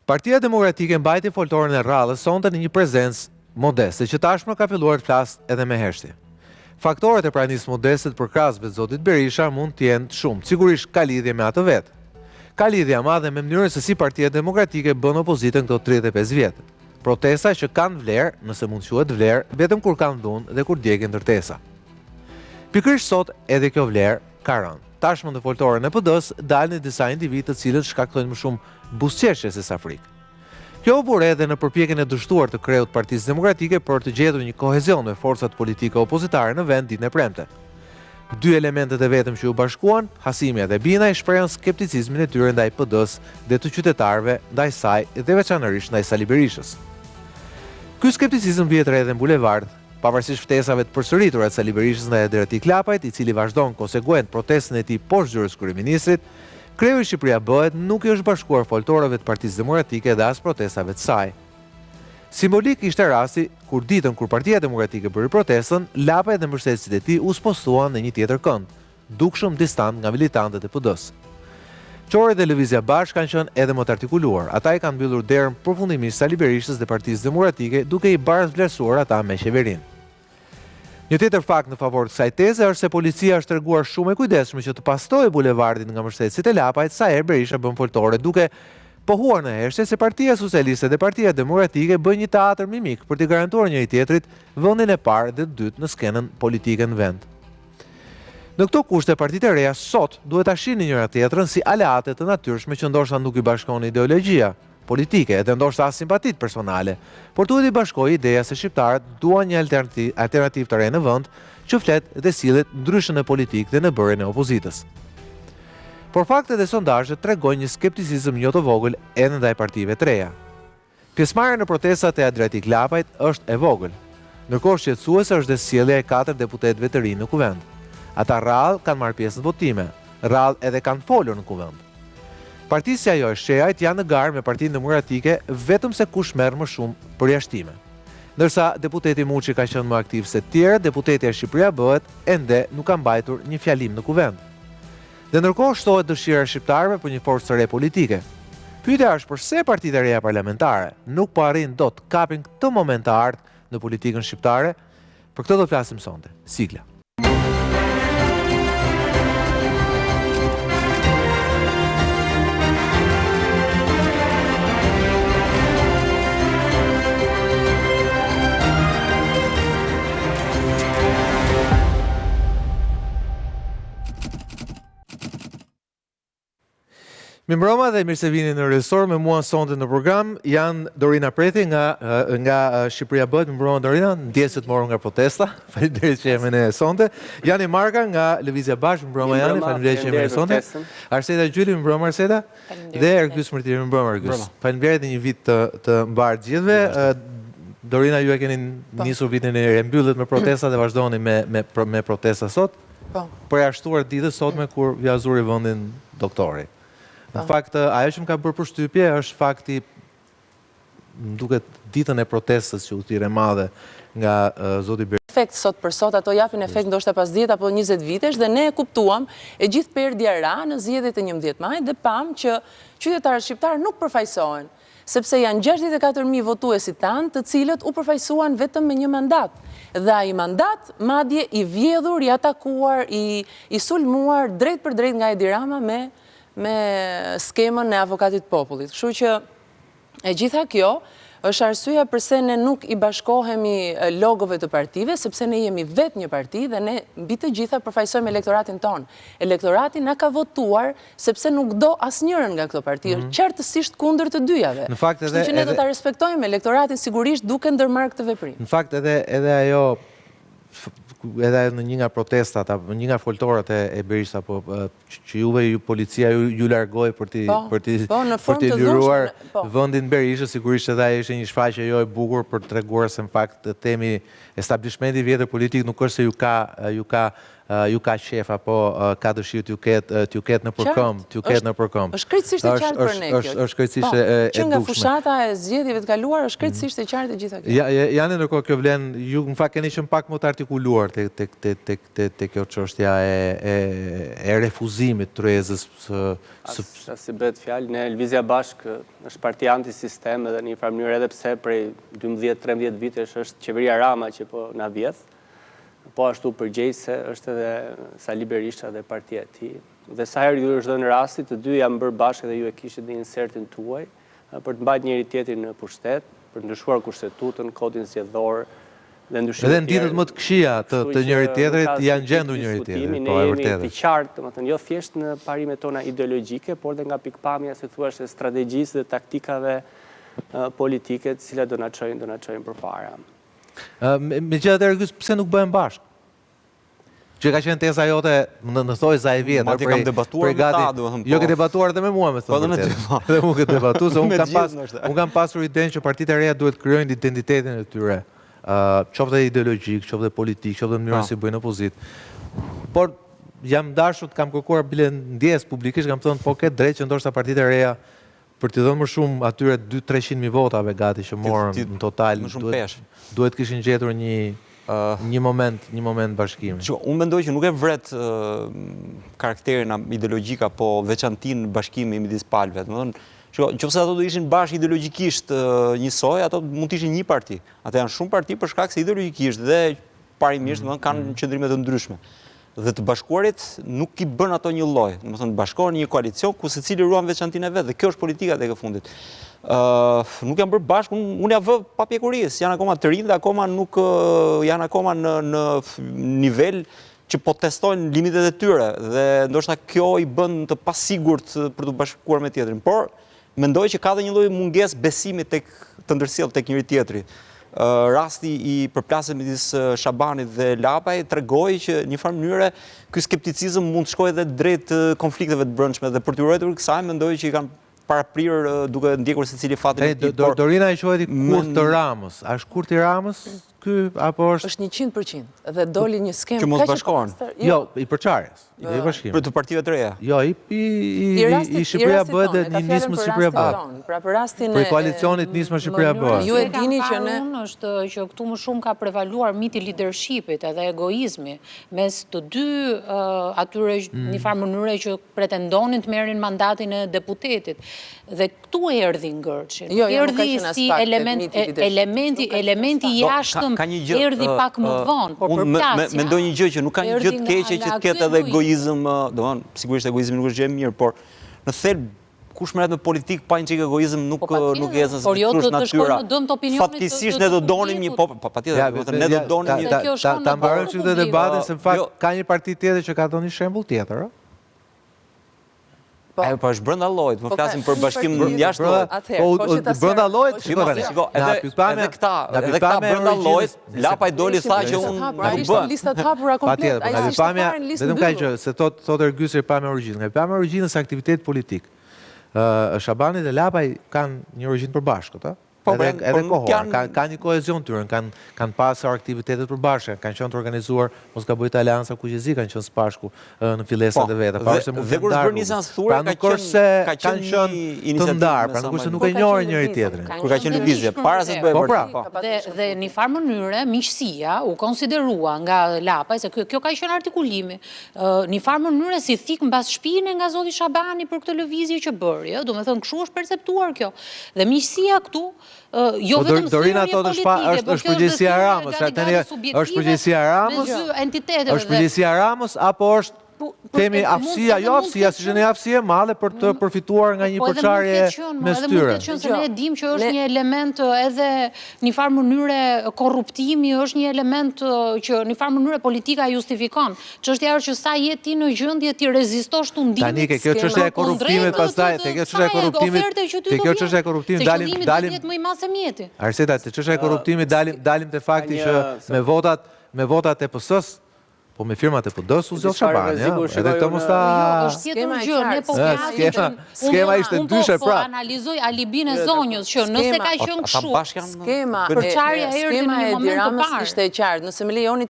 Partia Demokratike mbajti foltoren e rrallës sonte në një prezencë modeste, që tashmë ka filluar të flasë edhe me heshti. Faktorët e pranisë modestet për krahasve të zotit Berisha mund të jenë shumë, sigurisht ka lidhje me atë vetë. Ka lidhje madhe me mënyrën se si Partia Demokratike bën opozitën këto 35 vjetë. Protesta që kanë vlerë, nëse mund quhet vlerë, vetëm kur kanë dhunë dhe kur djegin ndërtesa. Pikërisht sot edhe kjo vlerë ka rënë. Tashmë në foltoren e PD-s dalin disa individë të cilët shkaktojnë më shumë buzëqeshje se sa frikë. Kjo u bure edhe në përpjekjen e dështuar të kreut Partisë Demokratike për të gjetur një kohezion me forcat politike opozitare në vend ditën e premte. Dy elementet e vetëm që u bashkuan, Hasimja dhe Binaj, shprehën skepticizmin e tyre ndaj PD-s dhe të qytetarëve ndaj saj dhe veçanërisht ndaj Sali Berishës. Ky skepticizëm vjetër edhe në bulevard, pavarësisht ftesave të përsëritura të Sali Berishës ndaj Ederati Klapajt, i cili vazhdon konsekuent protestën e tij poshtë zyrës kryeministrit, kreu i Shqipëria bëhet nuk i është bashkuar foltorëve të Partisë Demokratike dhe as protestave të saj. Simbolik ishte rasti kur ditën kur Partia Demokratike bëri protestën, Lapaj dhe mbështetësit e tij u spostuan në një tjetër kënd, dukshëm distant nga militantët e PD-s. Qore dhe Lëvizja Bashkë kanë qenë edhe më të artikuluar. Ata i kanë mbyllur derën përfundimisht Sali Berishës dhe Partisë Demokratike, duke i barazvlerësuar ata me qeverinë. Një tjetër fakt në favor të kësaj teze është se policia është treguar shumë e kujdesshme që të pastojë bulevardin nga mbështetësit e Lapajt sa herë Berisha bën foltore, duke pohuar në heshtje se Partia Socialiste dhe Partia Demokratike bëjnë një teatër mimik për t'i garantuar njëri tjetrit vendin e parë dhe dytë në skenën politike në vend. Në këto kushte, partitë e reja sot duhet ta shihnin njëra tjetrën si aleate të natyrshme që ndoshta nuk i bashkon ideologjia politike edhe ndoshta as simpatit personale, por duhet i bashkojë ideja se shqiptarët duan një alternativë të re në vend që flet dhe sillet ndryshën e politikë dhe në bërjen e opozitës. Por faktet dhe sondazhet tregojnë një skepticizëm jo të vogël edhe ndaj partive të reja. Pjesëmarrja në protestat e Ederati Klapajt është e vogël, ndërkohë shqetësuese është dhe sjellja e 4 deputetëve të rinj në kuvend. Ata rrallë kanë marrë pjesë në votime, rrallë edhe kanë folur në kuvend. Partisë si ajo e Shehajt janë në garë me Partinë Demokratike vetëm se kush merr më shumë përjashtime. Ndërsa deputeti Muçi ka qenë më aktiv se të tjerë, deputeti e Shqipëria bëhet ende nuk ka mbajtur një fjalim në kuvend. Dhe ndërkohë shtohet dëshira e shqiptarëve për një forcë të re politike. Pyetja është përse partitë e reja parlamentare nuk po arrin dot të kapin këtë moment të ardhmë në politikën shqiptare. Për këtë do të flasim sonte. Sigla. Mirëmbrëma dhe mirë se vini në Resor. Me mua sonte në program janë Dorina Preti nga Shqipëria Bëhet. Mirëmbrëma Dorina, ndjesë të morëm nga protesta. Faleminderit që jemi ne sonte. Jani Marka nga Lëvizja Bashkë. Mirëmbrëma Jani, faleminderit që jemi ne sonte. Arseta Gjyli, mirëmbrëma Arseta. Dhe Ergjys Mërtiri, mirëmbrëma Ergjys. Faleminderit dhe një vit të mbarë gjithëve. Dorina, ju e keni nisur vitin e rembyllet me protesta dhe vazhdoni me protesta sot. Përjashtuar ditës sotme kur ja zuri vendin doktori. Në fakt, ajo që më ka bërë përshtypje është fakti, më duket ditën e protestës që u thirrë madhe nga zoti Berisha. Efekt sot për sot, ato japin efekt ndoshta pas 10 apo 20 vitesh dhe ne e kuptuam e gjithë perdja ra në zgjedhjet e 11 maj dhe pam që qytetarët shqiptarë nuk përfaqësohen, sepse janë 64.000 votuesi tanë të cilët u përfaqësuan vetëm me një mandat. Dhe ai mandat, madje i vjedhur, i atakuar, i sulmuar drejt për drejt nga Edi Rama me skemën e avokatit popullit. Kështu që e gjitha kjo është arsyeja përse ne nuk i bashkohemi logove të partive, sepse ne jemi vetë një parti dhe ne mbi të gjitha përfaqësojmë elektoratin tonë. Elektorati na ka votuar sepse nuk do asnjërin nga këto parti, qartësisht kundër të dyjave. Kështu që ne do ta respektojmë elektoratin sigurisht duke ndërmarrë këtë veprim. Në fakt edhe ajo edhe në një nga protestat, një nga foltorat e Berishës, që juve policia ju largoi për t'i liruar vendin Berishës, sigurisht edhe ajo ishte një shfaqje jo e bukur për të treguar se në fakt temi establishmenti vjetër politik nuk është se ju ka ju ka qef apo ka dëshirë t'ju ketë në përkëm, Është krejtësisht e qartë për ne kjo. Është krejtësisht e dukshme. Që nga fushata e zgjedhjeve të kaluar është krejtësisht e qartë e gjitha kjo. Janë ndërkohë kjo vlen, ju në fakt keni qenë pak më të artikuluar te kjo çështja e refuzimit të rrezës si bëhet fjalë, ne Lëvizja Bashkë është parti antisistem edhe në një farë mënyrë edhe pse prej 12-13 vitesh është qeveria Rama që po na vjedh. Po ashtu përgjegjëse është edhe Sali Berisha dhe partia e tij. Dhe sa herë ju është dhënë rasti, të dy janë bërë bashkë dhe ju e kishit në insertin tuaj për të mbajtur njëri tjetrin në pushtet, për të ndryshuar kushtetutën, kodin zgjedhor dhe ndryshime. Edhe në ditët më të këqija të njëri tjetrit janë gjendur njëri tjetri, po e vërtetë. Ne jemi të qartë, domethënë jo thjesht në parimet tona ideologjike, por edhe nga pikpamja si thua e strategjisë dhe taktikave politike të cilat do na çojnë përpara. Megjithatë Ergys, pse nuk bëhen bashkë? Që ka qenë teza jote në thojza e vjetër. Madje kam debatuar me ta, domethënë. Jo, ke debatuar edhe me mua, me thonë vërtet. Edhe unë ke debatuar, se unë kam pasur idenë që partitë e reja duhet kryejnë identitetin e tyre. Qoftë ideologjik, qoftë politik, qoftë mënyrën si bëjnë opozitë. Por jam dashur të kam kërkuar bile ndjes publikisht, kam thënë po ke drejt që ndoshta partitë e reja për të dhënë më shumë atyre 200-300.000 votave gati që morën në total, duhet kishin gjetur një moment bashkimi. Unë mendoj që nuk e vret karakterin ideologjik apo veçantin bashkimi midis palëve. Nëse ato do ishin bashkë ideologjikisht njësoj, ato mund të ishin një parti. Ato janë shumë parti për shkak se ideologjikisht dhe parimisht kanë qëndrime të ndryshme. Dhe të bashkuarit nuk i bën ato një lloj. Domethënë bashkohen një koalicion ku secili ruan veçantinë e vet dhe kjo është politika tek e fundit. Nuk janë bërë bashkë, unë ja vë pa pjekurisë, janë akoma të rinj dhe akoma nuk janë akoma në nivel që po testojnë limitet e tyre dhe ndoshta kjo i bën të pasigurt për të bashkuar me tjetrin. Por mendoj që ka dhe një lloj mungesë besimi tek të ndërsjellë tek njëri tjetri. Rasti i përplasjes midis Shabanit dhe Lapaj tregoi që në një farë mënyre ky skepticizëm mund të shkojë edhe drejt konflikteve të brendshme dhe për të ruajtur kësaj mendoj që i kanë paraprirë duke ndjekur secili fatin e tij. Dorina i quajti Kurt të Ramës. A është Kurt i Ramës ky apo është? Është 100% dhe doli një skem që mos bashkohen. Jo, i përçarjes, jo i bashkimit. Për të partive të reja. Jo, i Shqipëria bëhet dhe një nismë Shqipëria bëhet. Pra për rastin për koalicionit nismë Shqipëria bëhet. Ju e dini që ne është që këtu më shumë ka prevaluar miti leadershipit edhe egoizmi mes të dy atyre një farë mënyre që pretendonin të merrin mandatin e deputetit. Dhe këtu erdhi ngërçi. Erdhi si elementi jashtëm erdhi pak më vonë, por përplasja. Mendoj një gjë që nuk ka një gjë të keqe që të ketë edhe egoizëm, domethënë sigurisht egoizmi nuk është gjë e mirë, por në thelb kush merret me politikë pa një çik egoizëm nuk ecën se kush natyra. Fatkeqësisht ne do donim një patjetër, ne do donim një ta mbarojmë këtë debatin se në fakt ka një parti tjetër që ka dhënë një shembull tjetër, ëh. Po është brenda llojit, më flasim për bashkim jashtë llojit. Po brenda llojit, edhe këta brenda llojit, Lapaj doli tha që unë nuk bën. Lista të hapura komplet. Ai ishte fare në listën. Vetëm ka gjë, se thotë Ergysë pa me origjinë. Nga pa me origjinës aktivitet politik. Shabani dhe Lapaj kanë një origjinë përbashkët, ëh. Edhe kohor, ka një kohezion tyre, kanë pasur aktivitetet përbashkëta, kanë qenë të organizuar, mos gabojt aleanca kuqezi, kanë qenë së bashku në fillesat e veta. Dhe kur bërë nisën thurë, ka qenë të ndarë, pra nuk është se nuk e njohin njëri tjetrin. Kur ka qenë lëvizje, para se të bëjë parti. Dhe në farë mënyre, miqësia u konsiderua nga Lapaj, se kjo ka qenë artikulimi, në farë mënyre si thik mbas shpine nga zoti Shabani për këtë lëvizje që bëri, do me thënë kështu është perceptuar kjo. Dhe miqësia këtu jo vetëm Dorina thotë është përgjegjësia e Ramës, është përgjegjësia e Ramës, është përgjegjësia e Ramës apo është temi aftësia, jo aftësia, si që ne aftësia e madhe për të përfituar nga një përçarje mes tyre. Po edhe mund të qenë se ne e dim që është një element edhe një farë mënyre korruptimi, është një element që një farë mënyre politika justifikon. Çështja është që sa je ti në gjendje ti rezistosh tundimit. Tani kjo çështja e korruptimit pastaj, te kjo çështja e korruptimit, dalim. Arseta, te çështja e korruptimit dalim te fakti që me votat e PS-s po me firmat e PD-s u zgjodh Shabani, edhe këtë mos ta... Është tjetër gjë, ne po flasim. Skema ishte ndryshe pra. Po analizoj alibin e zonjës që nëse ka qenë kështu, skema përçarja erdhi në një moment të parë. Ishte e qartë, nëse më lejoni